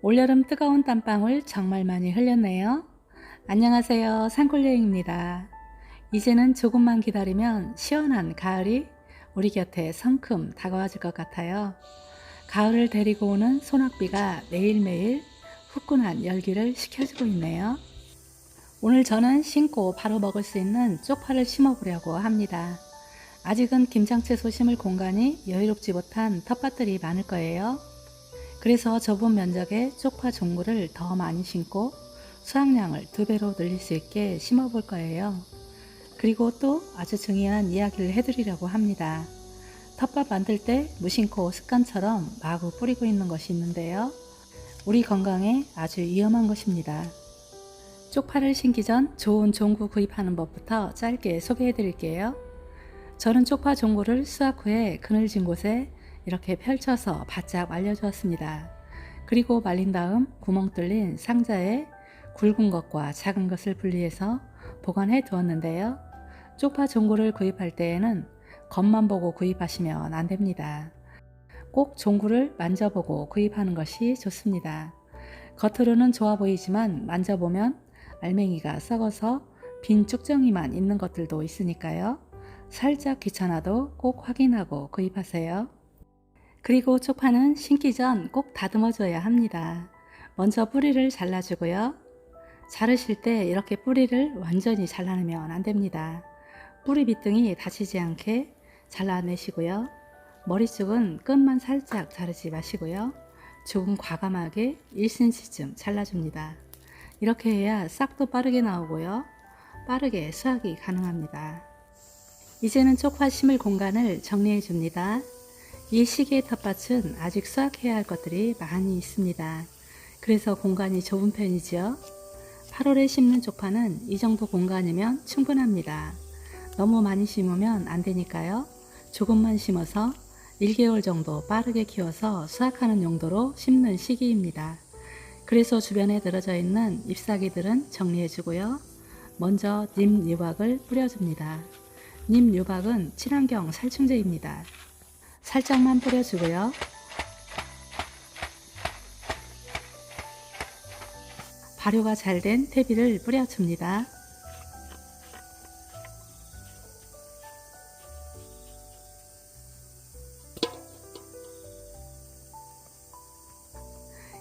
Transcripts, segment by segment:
올여름 뜨거운 땀방울 정말 많이 흘렸네요. 안녕하세요. 산골여행입니다. 이제는 조금만 기다리면 시원한 가을이 우리 곁에 성큼 다가와줄 것 같아요. 가을을 데리고 오는 소낙비가 매일매일 후끈한 열기를 식혀주고 있네요. 오늘 저는 심고 바로 먹을 수 있는 쪽파를 심어보려고 합니다. 아직은 김장채소 심을 공간이 여유롭지 못한 텃밭들이 많을 거예요. 그래서 좁은 면적에 쪽파 종구를 더 많이 심고 수확량을 2배로 늘릴 수 있게 심어 볼 거예요. 그리고 또 아주 중요한 이야기를 해드리려고 합니다. 텃밭 만들 때 무심코 습관처럼 마구 뿌리고 있는 것이 있는데요. 우리 건강에 아주 위험한 것입니다. 쪽파를 심기 전 좋은 종구 구입하는 법부터 짧게 소개해 드릴게요. 저는 쪽파 종구를 수확 후에 그늘진 곳에 이렇게 펼쳐서 바짝 말려주었습니다. 그리고 말린 다음 구멍 뚫린 상자에 굵은 것과 작은 것을 분리해서 보관해 두었는데요. 쪽파 종구를 구입할 때에는 겉만 보고 구입하시면 안 됩니다. 꼭 종구를 만져보고 구입하는 것이 좋습니다. 겉으로는 좋아 보이지만 만져보면 알맹이가 썩어서 빈 쭉정이만 있는 것들도 있으니까요. 살짝 귀찮아도 꼭 확인하고 구입하세요. 그리고 쪽파는 심기 전 꼭 다듬어 줘야 합니다. 먼저 뿌리를 잘라주고요. 자르실 때 이렇게 뿌리를 완전히 잘라내면 안 됩니다. 뿌리 밑둥이 다치지 않게 잘라내시고요. 머리 쪽은 끝만 살짝 자르지 마시고요. 조금 과감하게 1cm쯤 잘라줍니다. 이렇게 해야 싹도 빠르게 나오고요. 빠르게 수확이 가능합니다. 이제는 쪽파 심을 공간을 정리해 줍니다. 이 시기의 텃밭은 아직 수확해야 할 것들이 많이 있습니다. 그래서 공간이 좁은 편이죠. 8월에 심는 쪽파는 이 정도 공간이면 충분합니다. 너무 많이 심으면 안 되니까요. 조금만 심어서 1개월 정도 빠르게 키워서 수확하는 용도로 심는 시기입니다. 그래서 주변에 늘어져 있는 잎사귀들은 정리해 주고요. 먼저 님 유박을 뿌려줍니다. 님 유박은 친환경 살충제입니다. 살짝만 뿌려주고요. 발효가 잘 된 퇴비를 뿌려줍니다.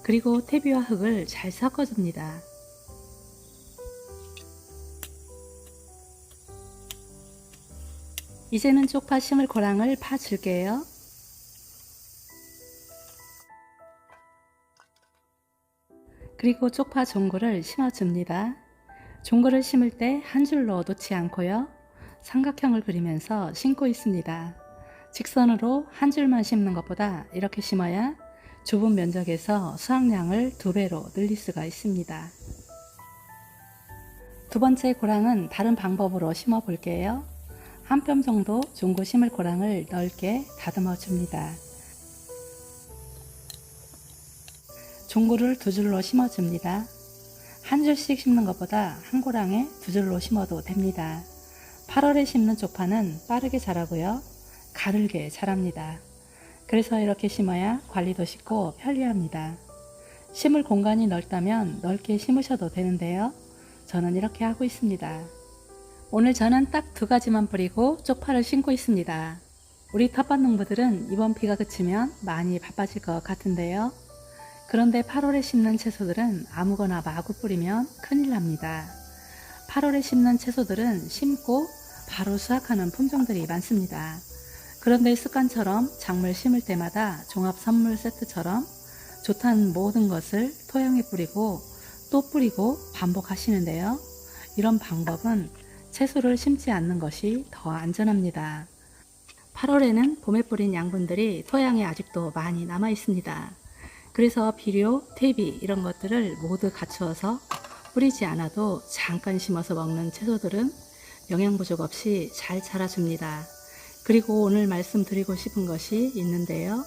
그리고 퇴비와 흙을 잘 섞어줍니다. 이제는 쪽파 심을 고랑을 파줄게요. 그리고 쪽파 종구를 심어줍니다. 종구를 심을 때 한 줄로 놓지 않고요. 삼각형을 그리면서 심고 있습니다. 직선으로 한 줄만 심는 것보다 이렇게 심어야 좁은 면적에서 수확량을 2배로 늘릴 수가 있습니다. 두 번째 고랑은 다른 방법으로 심어 볼게요. 한 뼘 정도 종구 심을 고랑을 넓게 다듬어 줍니다. 종구를 2줄로 심어 줍니다. 한 줄씩 심는 것보다 한 고랑에 2줄로 심어도 됩니다. 8월에 심는 쪽파는 빠르게 자라고요. 가늘게 자랍니다. 그래서 이렇게 심어야 관리도 쉽고 편리합니다. 심을 공간이 넓다면 넓게 심으셔도 되는데요. 저는 이렇게 하고 있습니다. 오늘 저는 딱 2가지만 뿌리고 쪽파를 심고 있습니다. 우리 텃밭 농부들은 이번 비가 그치면 많이 바빠질 것 같은데요. 그런데 8월에 심는 채소들은 아무거나 마구 뿌리면 큰일 납니다. 8월에 심는 채소들은 심고 바로 수확하는 품종들이 많습니다. 그런데 습관처럼 작물 심을 때마다 종합 선물 세트처럼 좋다는 모든 것을 토양에 뿌리고 또 뿌리고 반복하시는데요. 이런 방법은 채소를 심지 않는 것이 더 안전합니다. 8월에는 봄에 뿌린 양분들이 토양에 아직도 많이 남아 있습니다. 그래서 비료, 퇴비 이런 것들을 모두 갖추어서 뿌리지 않아도 잠깐 심어서 먹는 채소들은 영양 부족 없이 잘 자라줍니다. 그리고 오늘 말씀드리고 싶은 것이 있는데요.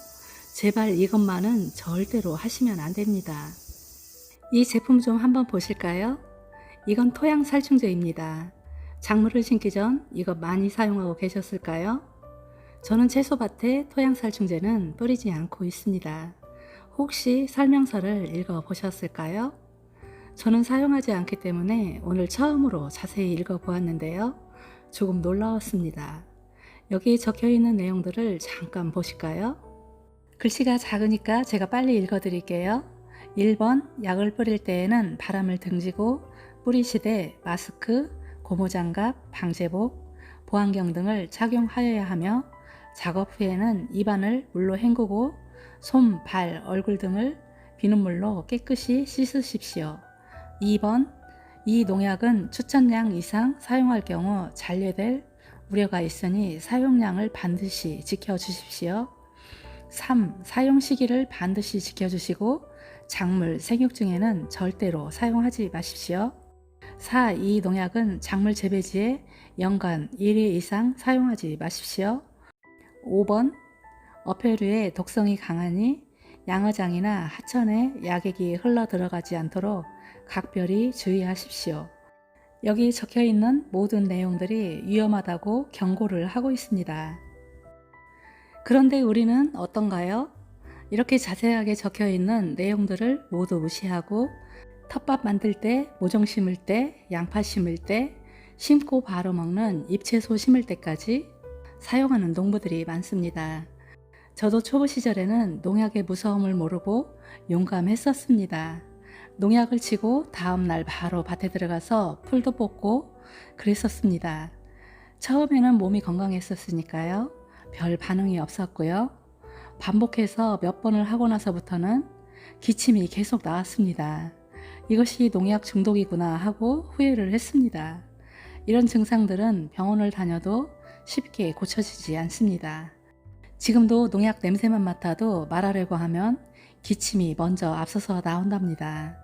제발 이것만은 절대로 하시면 안 됩니다. 이 제품 좀 한번 보실까요? 이건 토양 살충제입니다. 작물을 심기 전 이거 많이 사용하고 계셨을까요? 저는 채소밭에 토양 살충제는 뿌리지 않고 있습니다. 혹시 설명서를 읽어 보셨을까요? 저는 사용하지 않기 때문에 오늘 처음으로 자세히 읽어 보았는데요. 조금 놀라웠습니다. 여기 적혀 있는 내용들을 잠깐 보실까요? 글씨가 작으니까 제가 빨리 읽어 드릴게요. 1번, 약을 뿌릴 때에는 바람을 등지고 뿌리시되 마스크, 고무장갑, 방제복, 보안경 등을 착용하여야 하며 작업 후에는 입안을 물로 헹구고 손, 발, 얼굴 등을 비눗물로 깨끗이 씻으십시오. 2번, 이 농약은 추천량 이상 사용할 경우 잔류될 우려가 있으니 사용량을 반드시 지켜주십시오. 3. 사용 시기를 반드시 지켜주시고 작물 생육중에는 절대로 사용하지 마십시오. 4. 이 농약은 작물 재배지에 연간 1회 이상 사용하지 마십시오. 5번. 어패류의 독성이 강하니 양어장이나 하천에 약액이 흘러 들어가지 않도록 각별히 주의하십시오. 여기 적혀 있는 모든 내용들이 위험하다고 경고를 하고 있습니다. 그런데 우리는 어떤가요? 이렇게 자세하게 적혀 있는 내용들을 모두 무시하고 텃밭 만들 때, 모종 심을 때, 양파 심을 때, 심고 바로 먹는 잎채소 심을 때까지 사용하는 농부들이 많습니다. 저도 초보 시절에는 농약의 무서움을 모르고 용감했었습니다. 농약을 치고 다음날 바로 밭에 들어가서 풀도 뽑고 그랬었습니다. 처음에는 몸이 건강했었으니까요. 별 반응이 없었고요. 반복해서 몇 번을 하고 나서부터는 기침이 계속 나왔습니다. 이것이 농약 중독이구나 하고 후회를 했습니다. 이런 증상들은 병원을 다녀도 쉽게 고쳐지지 않습니다. 지금도 농약 냄새만 맡아도 말하려고 하면 기침이 먼저 앞서서 나온답니다.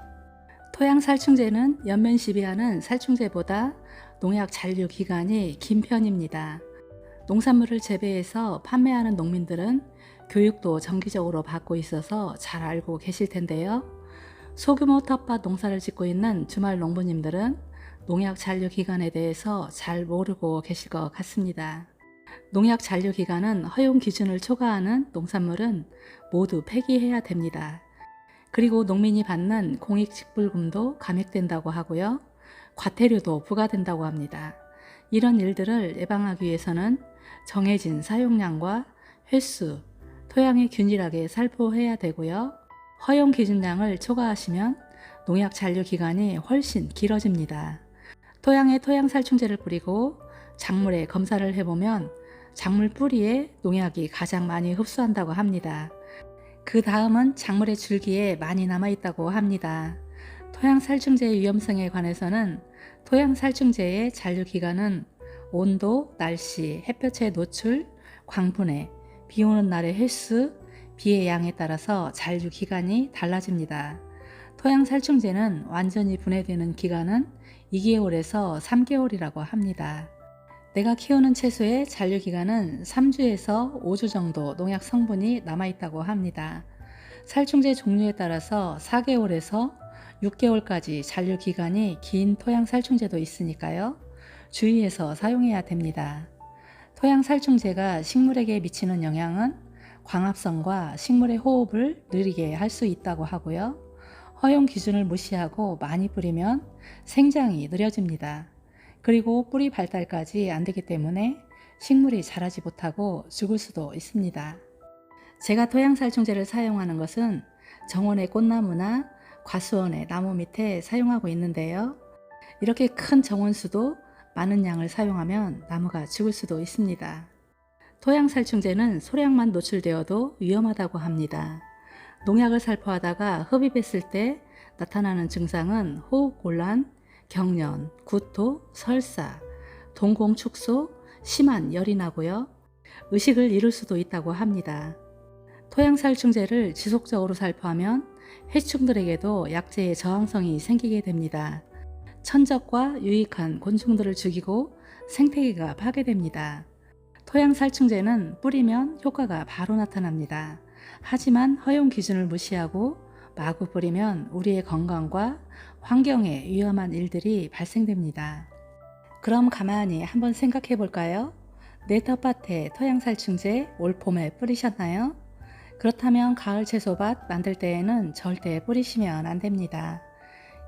토양살충제는 연면 시비하는 살충제보다 농약 잔류 기간이 긴 편입니다. 농산물을 재배해서 판매하는 농민들은 교육도 정기적으로 받고 있어서 잘 알고 계실 텐데요. 소규모 텃밭 농사를 짓고 있는 주말 농부님들은 농약 잔류 기간에 대해서 잘 모르고 계실 것 같습니다. 농약 잔류 기간은 허용 기준을 초과하는 농산물은 모두 폐기해야 됩니다. 그리고 농민이 받는 공익직불금도 감액된다고 하고요. 과태료도 부과된다고 합니다. 이런 일들을 예방하기 위해서는 정해진 사용량과 횟수, 토양에 균일하게 살포해야 되고요. 허용 기준량을 초과하시면 농약 잔류 기간이 훨씬 길어집니다. 토양에 토양살충제를 뿌리고 작물에 검사를 해보면 작물 뿌리에 농약이 가장 많이 흡수한다고 합니다. 그 다음은 작물의 줄기에 많이 남아있다고 합니다. 토양살충제의 위험성에 관해서는 토양살충제의 잔류기간은 온도, 날씨, 햇볕의 노출, 광분해, 비오는 날의 횟수, 비의 양에 따라서 잔류기간이 달라집니다. 토양살충제는 완전히 분해되는 기간은 2개월에서 3개월이라고 합니다. 내가 키우는 채소의 잔류기간은 3주에서 5주 정도 농약 성분이 남아있다고 합니다. 살충제 종류에 따라서 4개월에서 6개월까지 잔류기간이 긴 토양살충제도 있으니까요. 주의해서 사용해야 됩니다. 토양살충제가 식물에게 미치는 영향은 광합성과 식물의 호흡을 느리게 할 수 있다고 하고요. 허용 기준을 무시하고 많이 뿌리면 생장이 느려집니다. 그리고 뿌리 발달까지 안 되기 때문에 식물이 자라지 못하고 죽을 수도 있습니다. 제가 토양살충제를 사용하는 것은 정원의 꽃나무나 과수원의 나무 밑에 사용하고 있는데요. 이렇게 큰 정원수도 많은 양을 사용하면 나무가 죽을 수도 있습니다. 토양살충제는 소량만 노출되어도 위험하다고 합니다. 농약을 살포하다가 흡입했을 때 나타나는 증상은 호흡곤란, 경련, 구토, 설사, 동공축소, 심한 열이 나고요. 의식을 잃을 수도 있다고 합니다. 토양살충제를 지속적으로 살포하면 해충들에게도 약재의 저항성이 생기게 됩니다. 천적과 유익한 곤충들을 죽이고 생태계가 파괴됩니다. 토양살충제는 뿌리면 효과가 바로 나타납니다. 하지만 허용 기준을 무시하고 마구 뿌리면 우리의 건강과 환경에 위험한 일들이 발생됩니다. 그럼 가만히 한번 생각해 볼까요? 내 텃밭에 토양살충제 올 봄에 뿌리셨나요? 그렇다면 가을 채소밭 만들 때에는 절대 뿌리시면 안 됩니다.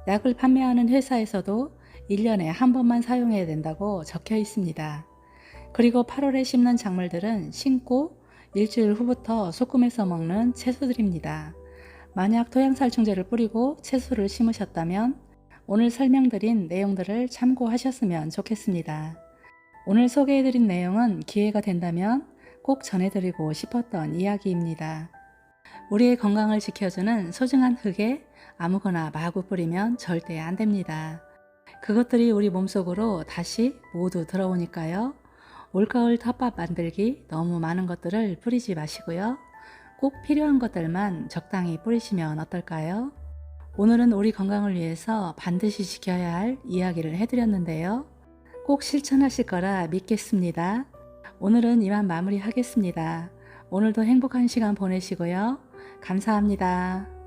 약을 판매하는 회사에서도 1년에 한 번만 사용해야 된다고 적혀 있습니다. 그리고 8월에 심는 작물들은 심고 일주일 후부터 소금해서 먹는 채소들입니다. 만약 토양살충제를 뿌리고 채소를 심으셨다면 오늘 설명드린 내용들을 참고하셨으면 좋겠습니다. 오늘 소개해드린 내용은 기회가 된다면 꼭 전해드리고 싶었던 이야기입니다. 우리의 건강을 지켜주는 소중한 흙에 아무거나 마구 뿌리면 절대 안 됩니다. 그것들이 우리 몸속으로 다시 모두 들어오니까요. 올가을 텃밭 만들기 너무 많은 것들을 뿌리지 마시고요. 꼭 필요한 것들만 적당히 뿌리시면 어떨까요? 오늘은 우리 건강을 위해서 반드시 지켜야 할 이야기를 해드렸는데요. 꼭 실천하실 거라 믿겠습니다. 오늘은 이만 마무리하겠습니다. 오늘도 행복한 시간 보내시고요. 감사합니다.